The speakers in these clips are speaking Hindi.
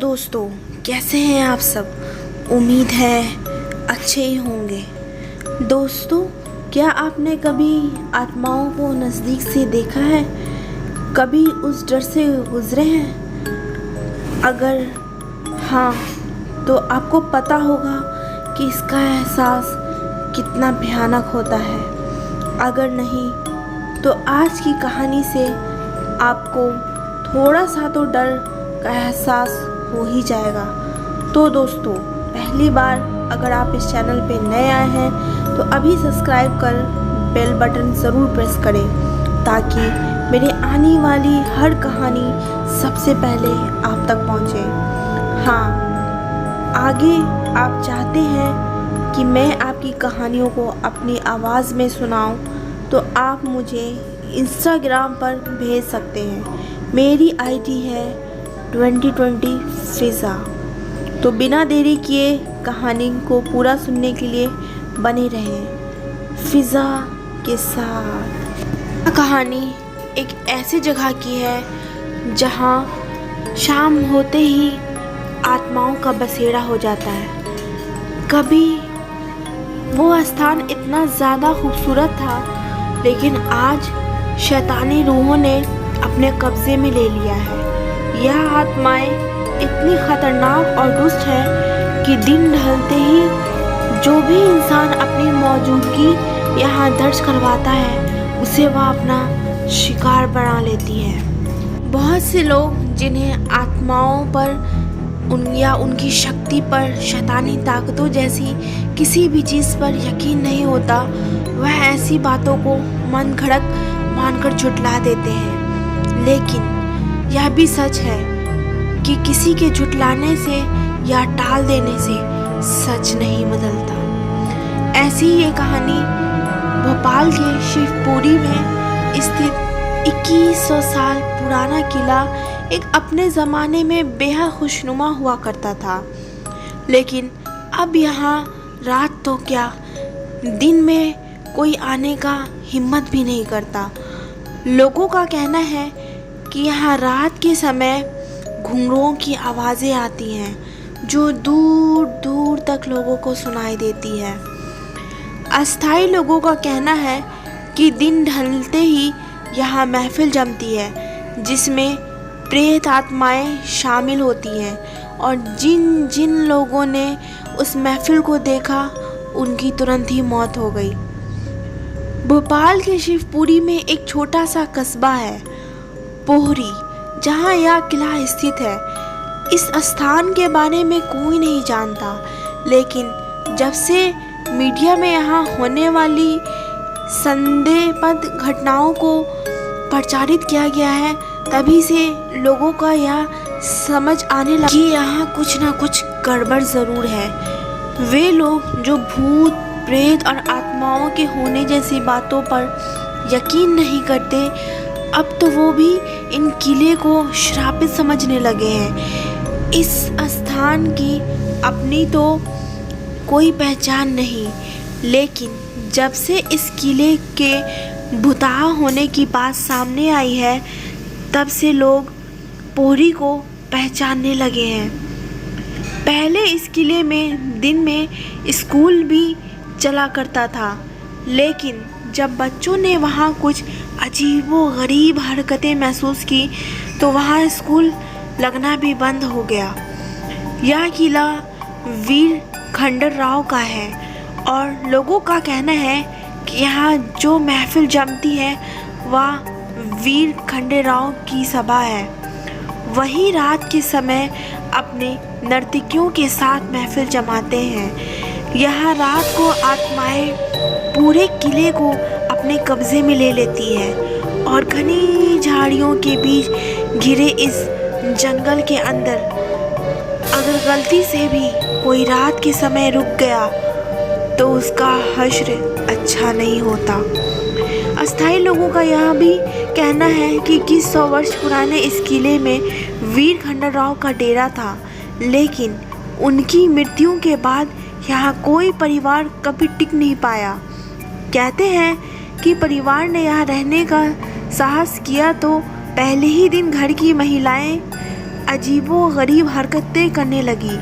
दोस्तों, कैसे हैं आप सब। उम्मीद है अच्छे ही होंगे। दोस्तों, क्या आपने कभी आत्माओं को नज़दीक से देखा है? कभी उस डर से गुज़रे हैं? अगर हाँ, तो आपको पता होगा कि इसका एहसास कितना भयानक होता है। अगर नहीं, तो आज की कहानी से आपको थोड़ा सा तो डर का एहसास हो ही जाएगा। तो दोस्तों, पहली बार अगर आप इस चैनल पे नए आए हैं तो अभी सब्सक्राइब कर बेल बटन ज़रूर प्रेस करें, ताकि मेरे आने वाली हर कहानी सबसे पहले आप तक पहुंचे। हाँ, आगे आप चाहते हैं कि मैं आपकी कहानियों को अपनी आवाज़ में सुनाऊं, तो आप मुझे इंस्टाग्राम पर भेज सकते हैं। मेरी आईडी है 2020 फिज़ा। तो बिना देरी किए कहानी को पूरा सुनने के लिए बने रहें फिज़ा के साथ। कहानी एक ऐसी जगह की है जहाँ शाम होते ही आत्माओं का बसेरा हो जाता है। कभी वो स्थान इतना ज़्यादा खूबसूरत था, लेकिन आज शैतानी रूहों ने अपने कब्ज़े में ले लिया है। यह आत्माएं इतनी ख़तरनाक और दुष्ट है कि दिन ढलते ही जो भी इंसान अपनी मौजूदगी यहाँ दर्ज करवाता है, उसे वह अपना शिकार बना लेती है। बहुत से लोग जिन्हें आत्माओं पर उनकी शक्ति पर, शैतानी ताकतों जैसी किसी भी चीज़ पर यकीन नहीं होता, वह ऐसी बातों को मन घड़त मानकर झुठला देते हैं। लेकिन यह भी सच है कि किसी के झुठलाने से या टाल देने से सच नहीं बदलता। ऐसी ही ये कहानी भोपाल के शिवपुरी में स्थित 2100 साल पुराना किला एक अपने ज़माने में बेहद खुशनुमा हुआ करता था। लेकिन अब यहाँ रात तो क्या, दिन में कोई आने का हिम्मत भी नहीं करता। लोगों का कहना है कि यहाँ रात के समय घुंघरुओं की आवाज़ें आती हैं, जो दूर दूर तक लोगों को सुनाई देती है। अस्थायी लोगों का कहना है कि दिन ढलते ही यहाँ महफिल जमती है, जिसमें प्रेत आत्माएं शामिल होती हैं, और जिन जिन लोगों ने उस महफिल को देखा, उनकी तुरंत ही मौत हो गई। भोपाल के शिवपुरी में एक छोटा सा कस्बा है, पोहरी, जहाँ यह किला स्थित है। इस स्थान के बारे में कोई नहीं जानता, लेकिन जब से मीडिया में यहाँ होने वाली संदेहपद घटनाओं को प्रचारित किया गया है, तभी से लोगों का यह समझ आने लगा कि यहाँ कुछ ना कुछ गड़बड़ ज़रूर है। वे लोग जो भूत, प्रेत और आत्माओं के होने जैसी बातों पर यकीन नहीं करते, अब तो वो भी इन किले को श्रापित समझने लगे हैं। इस स्थान की अपनी तो कोई पहचान नहीं, लेकिन जब से इस किले के भुताह होने की बात सामने आई है, तब से लोग पोहरी को पहचानने लगे हैं। पहले इस किले में दिन में स्कूल भी चला करता था, लेकिन जब बच्चों ने वहाँ कुछ अजीबोगरीब हरकतें महसूस की, तो वहाँ स्कूल लगना भी बंद हो गया। यह किला वीर खंडेराव का है, और लोगों का कहना है कि यहाँ जो महफिल जमती है, वह वीर खंडेराव की सभा है। वही रात के समय अपने नर्तकियों के साथ महफिल जमाते हैं। यहाँ रात को आत्माएं पूरे किले को अपने कब्जे में ले लेती है, और घनी झाड़ियों के बीच घिरे इस जंगल के अंदर अगर गलती से भी कोई रात के समय रुक गया, तो उसका हश्र अच्छा नहीं होता। अस्थायी लोगों का यह भी कहना है कि 2100 वर्ष पुराने इस किले में वीर खंडेराव का डेरा था, लेकिन उनकी मृत्यु के बाद यहाँ कोई परिवार कभी टिक नहीं पाया। कहते हैं कि परिवार ने यहाँ रहने का साहस किया तो पहले ही दिन घर की महिलाएं अजीबोगरीब हरकतें करने लगी।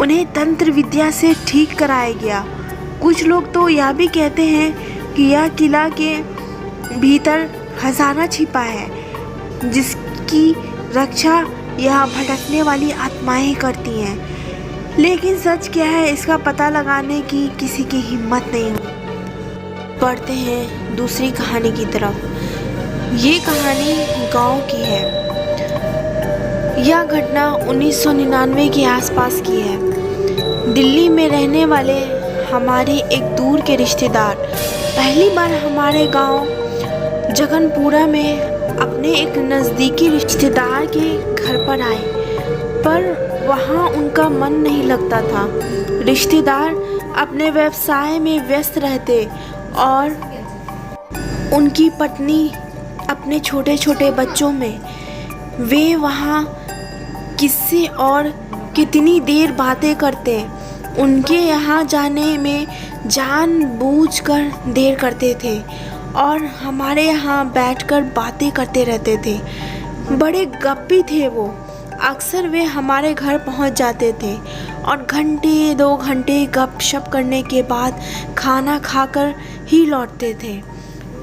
उन्हें तंत्र विद्या से ठीक कराया गया। कुछ लोग तो यह भी कहते हैं कि यह किला के भीतर खजाना छिपा है जिसकी रक्षा यह भटकने वाली आत्माएं करती हैं। लेकिन सच क्या है इसका पता लगाने की किसी की हिम्मत नहीं हो। पढ़ते हैं दूसरी कहानी की तरफ। ये कहानी गांव की है। यह घटना 1999 के आसपास की है। दिल्ली में रहने वाले हमारे एक दूर के रिश्तेदार पहली बार हमारे गांव जगनपुरा में अपने एक नज़दीकी रिश्तेदार के घर पर आए, पर वहाँ उनका मन नहीं लगता था। रिश्तेदार अपने व्यवसाय में व्यस्त रहते और उनकी पत्नी अपने छोटे छोटे बच्चों में। वे वहाँ किससे और कितनी देर बातें करते। उनके यहाँ जाने में जानबूझकर देर करते थे और हमारे यहाँ बैठकर बातें करते रहते थे। बड़े गप्पी थे वो। अक्सर वे हमारे घर पहुंच जाते थे और घंटे 2 घंटे गपशप करने के बाद खाना खाकर ही लौटते थे।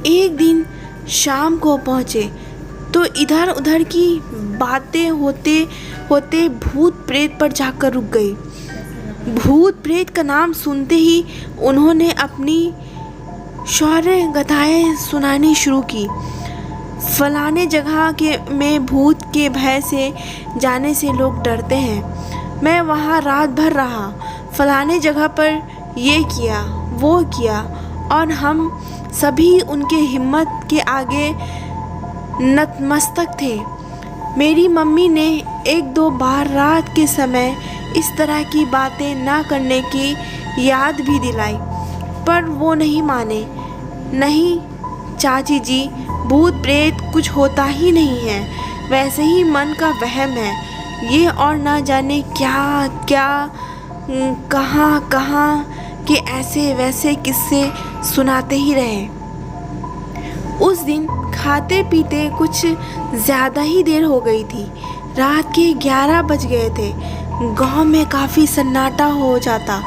एक दिन शाम को पहुंचे तो इधर उधर की बातें होते होते भूत प्रेत पर जाकर रुक गई। भूत प्रेत का नाम सुनते ही उन्होंने अपनी शौर्य गाथाएं सुनानी शुरू की। फलाने जगह में भूत के भय से जाने से लोग डरते हैं। मैं वहाँ रात भर रहा, फलाने जगह पर ये किया वो किया, और हम सभी उनके हिम्मत के आगे नतमस्तक थे। मेरी मम्मी ने 1-2 बार रात के समय इस तरह की बातें ना करने की याद भी दिलाई, पर वो नहीं माने। नहीं चाची जी, भूत प्रेत कुछ होता ही नहीं है, वैसे ही मन का वहम है। ये और ना जाने क्या क्या कहाँ कहाँ के ऐसे वैसे किस्से सुनाते ही रहे। उस दिन खाते पीते कुछ ज़्यादा ही देर हो गई थी। रात के 11 बज गए थे। गांव में काफ़ी सन्नाटा हो जाता।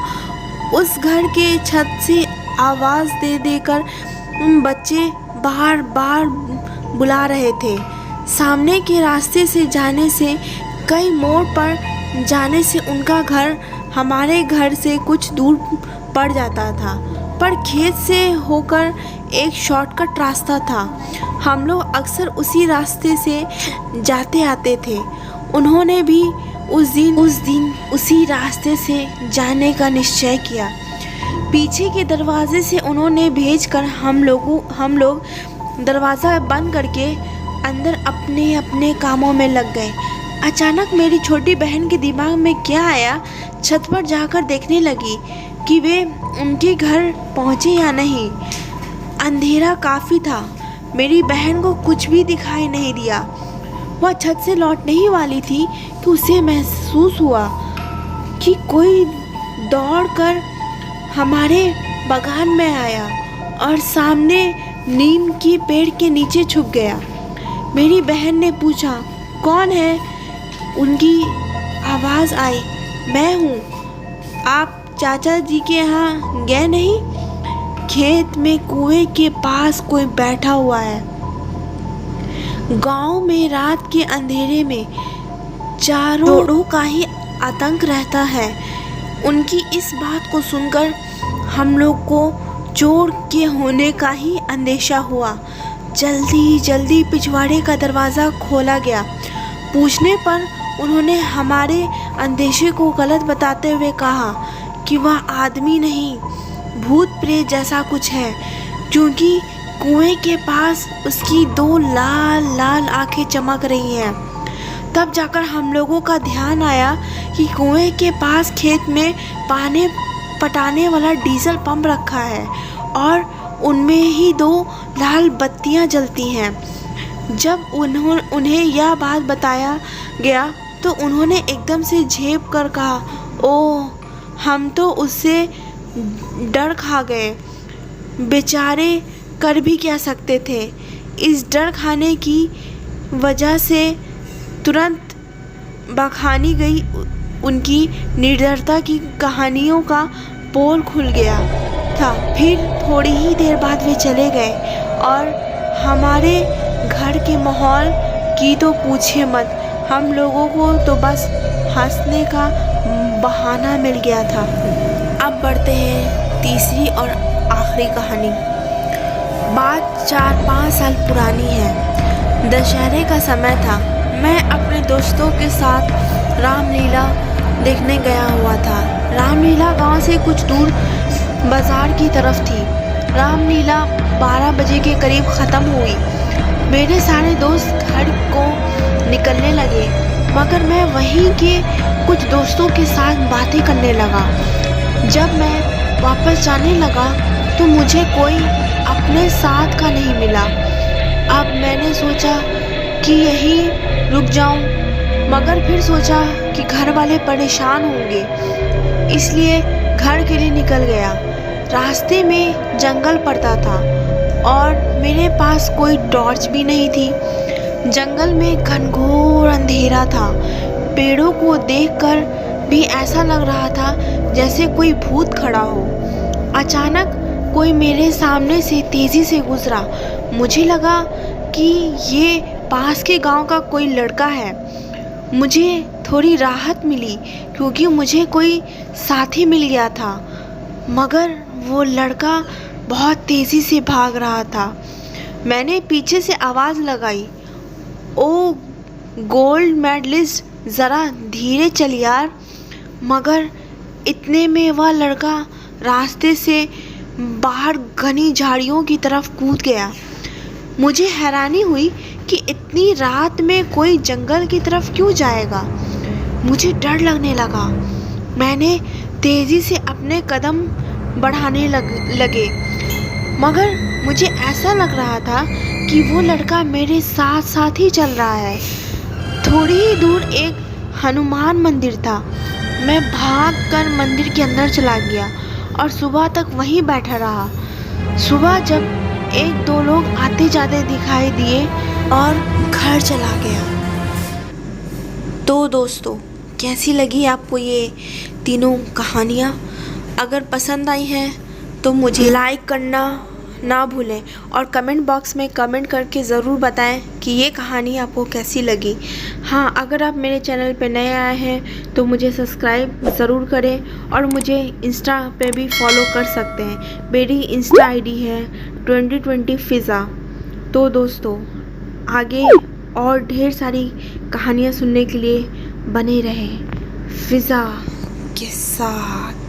उस घर के छत से आवाज़ दे देकर बच्चे बार बार बुला रहे थे। सामने के रास्ते से जाने से कई मोड़ पर जाने से उनका घर हमारे घर से कुछ दूर पड़ जाता था, पर खेत से होकर एक शॉर्टकट रास्ता था। हम लोग अक्सर उसी रास्ते से जाते आते थे। उन्होंने भी उस दिन उसी रास्ते से जाने का निश्चय किया। पीछे के दरवाजे से उन्होंने भेजकर हम लोग दरवाज़ा बंद करके अंदर अपने अपने कामों में लग गए। अचानक मेरी छोटी बहन के दिमाग में क्या आया, छत पर जाकर देखने लगी कि वे उनके घर पहुँचे या नहीं। अंधेरा काफ़ी था। मेरी बहन को कुछ भी दिखाई नहीं दिया। वह छत से लौटने ही वाली थी कि उसे महसूस हुआ कि कोई दौड़कर हमारे बागान में आया और सामने नीम की पेड़ के नीचे छुप गया। मेरी बहन ने पूछा, कौन है? उनकी आवाज़ आई, मैं हूँ। आप चाचा जी के यहाँ गए नहीं? खेत में कुएं के पास कोई बैठा हुआ है। गांव में रात के अंधेरे में चारों का ही आतंक रहता है। उनकी इस बात को सुनकर हम लोग को चोर के होने का ही अंदेशा हुआ। जल्दी जल्दी पिछवाड़े का दरवाज़ा खोला गया। पूछने पर उन्होंने हमारे अंदेशे को गलत बताते हुए कहा कि वह आदमी नहीं, भूत प्रेत जैसा कुछ है, क्योंकि कुएं के पास उसकी 2 लाल लाल आंखें चमक रही हैं। तब जाकर हम लोगों का ध्यान आया कि कुएं के पास खेत में पानी पटाने वाला डीजल पंप रखा है और उनमें ही 2 लाल बत्तियां जलती हैं। जब उन्हें यह बात बताया गया तो उन्होंने एकदम से झेप कर कहा, ओह, हम तो उससे डर खा गए। बेचारे कर भी क्या सकते थे। इस डर खाने की वजह से तुरंत बखानी गई उनकी निर्दयता की कहानियों का पोल खुल गया था। फिर थोड़ी ही देर बाद वे चले गए और हमारे घर के माहौल की तो पूछिए मत। हम लोगों को तो बस हंसने का बहाना मिल गया था। अब बढ़ते हैं तीसरी और आखिरी कहानी। बात 4-5 साल पुरानी है। दशहरे का समय था। मैं अपने दोस्तों के साथ रामलीला देखने गया हुआ था। रामलीला गांव से कुछ दूर बाजार की तरफ थी। रामलीला 12 बजे के करीब ख़त्म हुई। मेरे सारे दोस्त घर को निकलने लगे, मगर मैं वहीं के कुछ दोस्तों के साथ बातें करने लगा। जब मैं वापस जाने लगा तो मुझे कोई अपने साथ का नहीं मिला। अब मैंने सोचा कि यहीं रुक जाऊं, मगर फिर सोचा कि घर वाले परेशान होंगे, इसलिए घर के लिए निकल गया। रास्ते में जंगल पड़ता था और मेरे पास कोई टॉर्च भी नहीं थी। जंगल में घनघोर अंधेरा था। पेड़ों को देखकर भी ऐसा लग रहा था जैसे कोई भूत खड़ा हो। अचानक कोई मेरे सामने से तेज़ी से गुजरा। मुझे लगा कि ये पास के गांव का कोई लड़का है। मुझे थोड़ी राहत मिली क्योंकि मुझे कोई साथी मिल गया था, मगर वो लड़का बहुत तेज़ी से भाग रहा था। मैंने पीछे से आवाज़ लगाई, ओ गोल्ड मेडलिस्ट, ज़रा धीरे चल यार। मगर इतने में वह लड़का रास्ते से बाहर घनी झाड़ियों की तरफ कूद गया। मुझे हैरानी हुई कि इतनी रात में कोई जंगल की तरफ क्यों जाएगा। मुझे डर लगने लगा। मैंने तेज़ी से अपने कदम बढ़ाने लगे, मगर मुझे ऐसा लग रहा था कि वो लड़का मेरे साथ साथ ही चल रहा है। थोड़ी ही दूर एक हनुमान मंदिर था। मैं भागकर मंदिर के अंदर चला गया और सुबह तक वहीं बैठा रहा। सुबह जब 1-2 लोग आते जाते दिखाई दिए और घर चला गया। तो दोस्तों, कैसी लगी आपको ये तीनों कहानियाँ? अगर पसंद आई हैं तो मुझे लाइक करना ना भूलें और कमेंट बॉक्स में कमेंट करके ज़रूर बताएं कि ये कहानी आपको कैसी लगी। हाँ, अगर आप मेरे चैनल पे नए आए हैं तो मुझे सब्सक्राइब ज़रूर करें और मुझे इंस्टा पे भी फॉलो कर सकते हैं। मेरी इंस्टा आईडी है 2020 फ़िज़ा। तो दोस्तों, आगे और ढेर सारी कहानियाँ सुनने के लिए बने रहें फ़िज़ा के साथ।